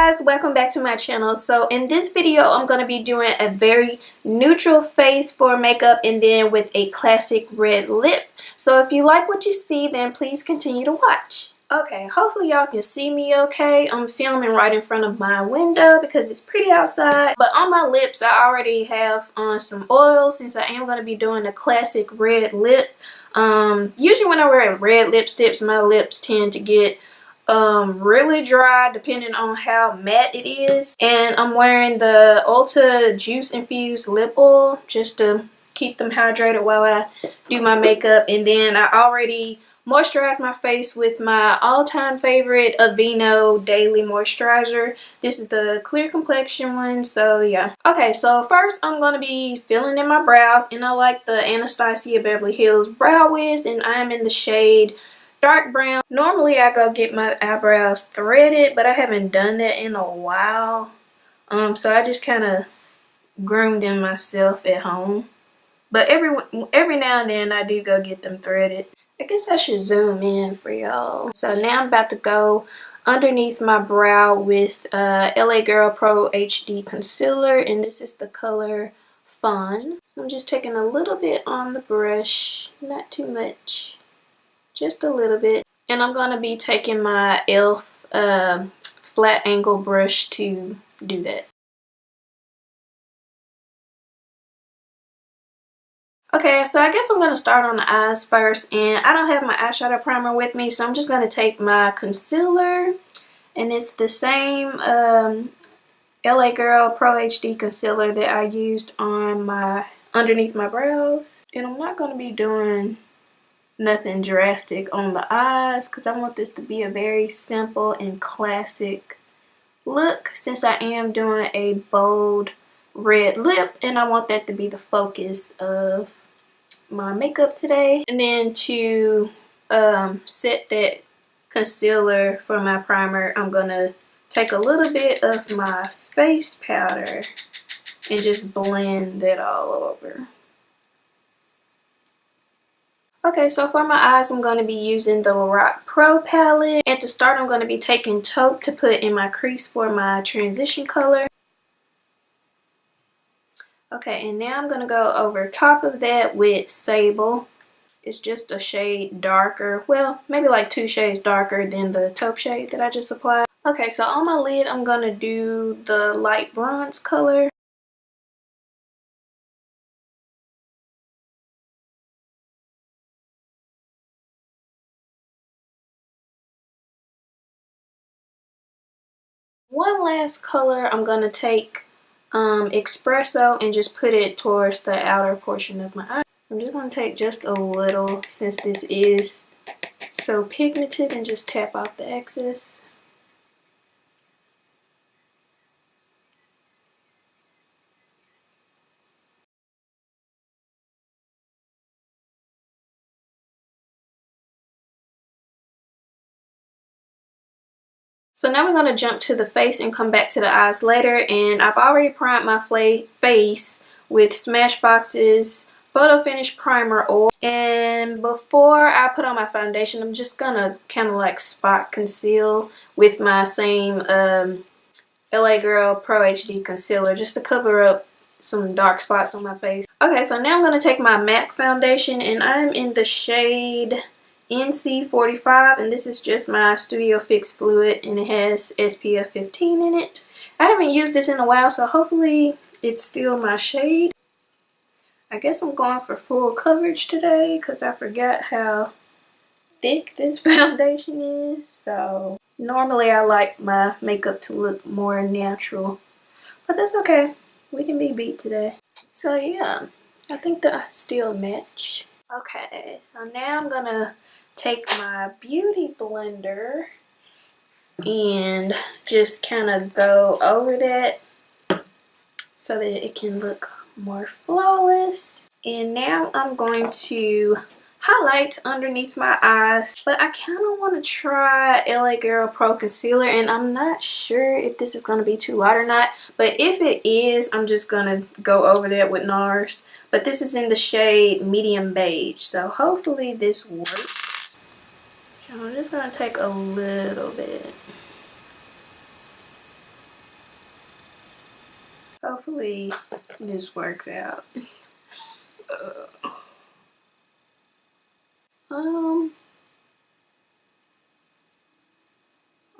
guys, welcome back to my channel. So in this video I'm going to be doing a very neutral face for makeup and then with a classic red lip. So if you like what you see, then please continue to watch. Okay, hopefully y'all can see me okay. I'm filming right in front of my window because it's pretty outside. But on my lips I already have on some oil since I am going to be doing a classic red lip. Usually when I wear red lipsticks my lips tend to get really dry depending on how matte it is, and I'm wearing the Ulta juice infused lip oil just to keep them hydrated while I do my makeup. And then I already moisturize my face with my all-time favorite Aveeno daily moisturizer. This is the clear complexion one, so yeah. Okay, so first I'm going to be filling in my brows, and I like the Anastasia Beverly Hills Brow Wiz, and I am in the shade dark brown. Normally I go get my eyebrows threaded, but I haven't done that in a while. So I just kind of groomed them myself at home. But every now and then I do go get them threaded. I guess I should zoom in for y'all. So now I'm about to go underneath my brow with LA Girl Pro HD Concealer, and this is the color Fun. So I'm just taking a little bit on the brush, not too much. Just a little bit, and I'm going to be taking my e.l.f. Flat angle brush to do that. Okay, so I guess I'm going to start on the eyes first, and I don't have my eyeshadow primer with me, so I'm just going to take my concealer, and it's the same LA Girl Pro HD concealer that I used on my underneath my brows. And I'm not going to be doing nothing drastic on the eyes because I want this to be a very simple and classic look since I am doing a bold red lip, and I want that to be the focus of my makeup today. And then to set that concealer for my primer, I'm gonna take a little bit of my face powder and just blend that all over. Okay, so for my eyes, I'm going to be using the Lorac Pro palette. And to start, I'm going to be taking taupe to put in my crease for my transition color. Okay, and now I'm going to go over top of that with Sable. It's just a shade darker. Well, maybe like 2 shades darker than the taupe shade that I just applied. Okay, so on my lid, I'm going to do the light bronze color. One last color, I'm going to take Espresso and just put it towards the outer portion of my eye. I'm just going to take just a little since this is so pigmented and just tap off the excess. So now we're going to jump to the face and come back to the eyes later. And I've already primed my face with Smashbox's Photo Finish Primer Oil. And before I put on my foundation, I'm just going to kind of like spot conceal with my same LA Girl Pro HD Concealer just to cover up some dark spots on my face. Okay, so now I'm going to take my MAC foundation, and I'm in the shade NC45, and this is just my Studio Fix Fluid, and it has SPF 15 in it. I haven't used this in a while, so hopefully it's still my shade. I guess I'm going for full coverage today because I forgot how thick this foundation is. So normally I like my makeup to look more natural, but that's okay. We can be beat today. So yeah, I think the still match. Okay, so now I'm gonna take my beauty blender and just kind of go over that so that it can look more flawless. And now I'm going to highlight underneath my eyes, but I kind of want to try LA Girl Pro Concealer, and I'm not sure if this is going to be too light or not, but if it is, I'm just going to go over that with NARS. But this is in the shade Medium Beige, so hopefully this works. So I'm just going to take a little bit. Hopefully this works out. I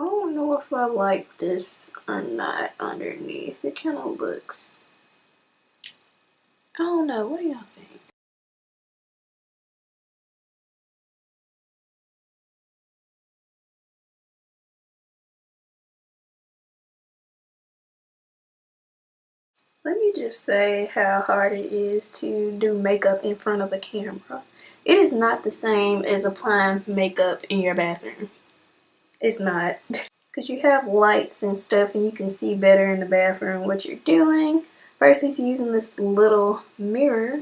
don't know if I like this or not underneath. It kind of looks, I don't know. What do y'all think? Let me just say how hard it is to do makeup in front of a camera. It is not the same as applying makeup in your bathroom. It's not. Because you have lights and stuff and you can see better in the bathroom what you're doing versus using this little mirror.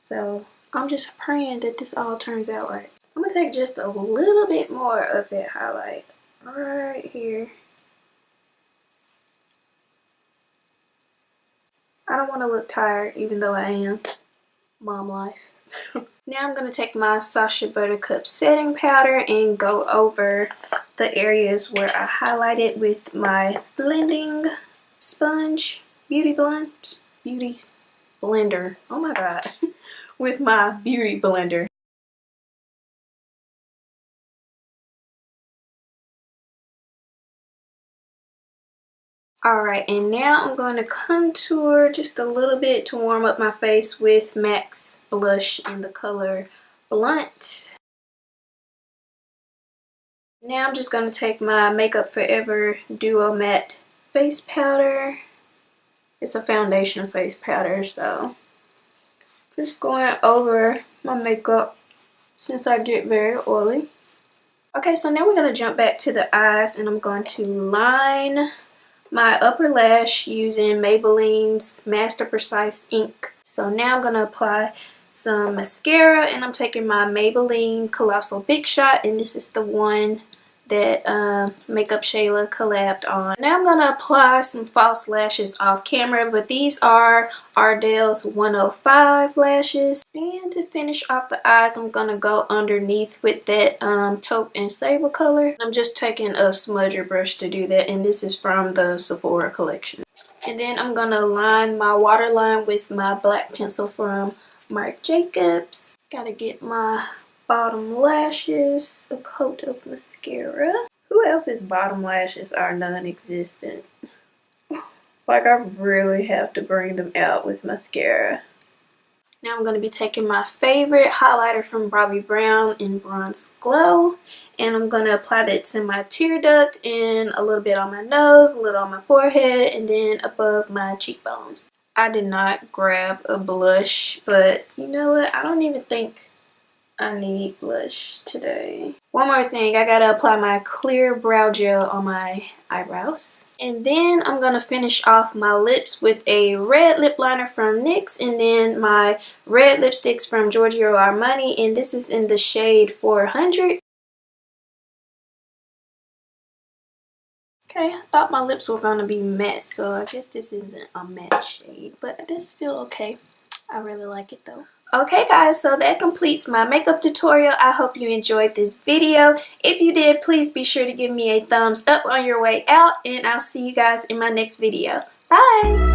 So I'm just praying that this all turns out right. I'm going to take just a little bit more of that highlight right here. I don't want to look tired even though I am. Mom life. Now I'm going to take my Sacha Buttercup setting powder and go over the areas where I highlighted with my blending sponge, beauty blender. Oh my god. With my beauty blender. Alright, and now I'm going to contour just a little bit to warm up my face with MAC's blush in the color Blunt. Now I'm just going to take my Makeup Forever Duo Matte Face Powder. It's a foundation face powder, so just going over my makeup since I get very oily. Okay, so now we're going to jump back to the eyes and I'm going to line my upper lash using Maybelline's Master Precise ink. So now I'm going to apply some mascara and I'm taking my Maybelline Colossal Big Shot, and this is the one that Makeup Shayla collabed on. Now I'm going to apply some false lashes off camera, but these are Ardell's 105 lashes. And to finish off the eyes, I'm going to go underneath with that taupe and sable color. I'm just taking a smudger brush to do that, and this is from the Sephora collection. And then I'm going to line my waterline with my black pencil from Marc Jacobs. Gotta get my bottom lashes, a coat of mascara. Who else's bottom lashes are non-existent? Like, I really have to bring them out with mascara. Now I'm going to be taking my favorite highlighter from Bobbi Brown in Bronze Glow, and I'm going to apply that to my tear duct and a little bit on my nose, a little on my forehead, and then above my cheekbones. I did not grab a blush, but you know what? I don't even think I need blush today. One more thing, I gotta apply my clear brow gel on my eyebrows. And then I'm gonna finish off my lips with a red lip liner from NYX and then my red lipsticks from Giorgio Armani, and this is in the shade 400. Okay, I thought my lips were gonna be matte, so I guess this isn't a matte shade, but that's still okay. I really like it though. Okay guys, so that completes my makeup tutorial. I hope you enjoyed this video. If you did, please be sure to give me a thumbs up on your way out, and I'll see you guys in my next video. Bye!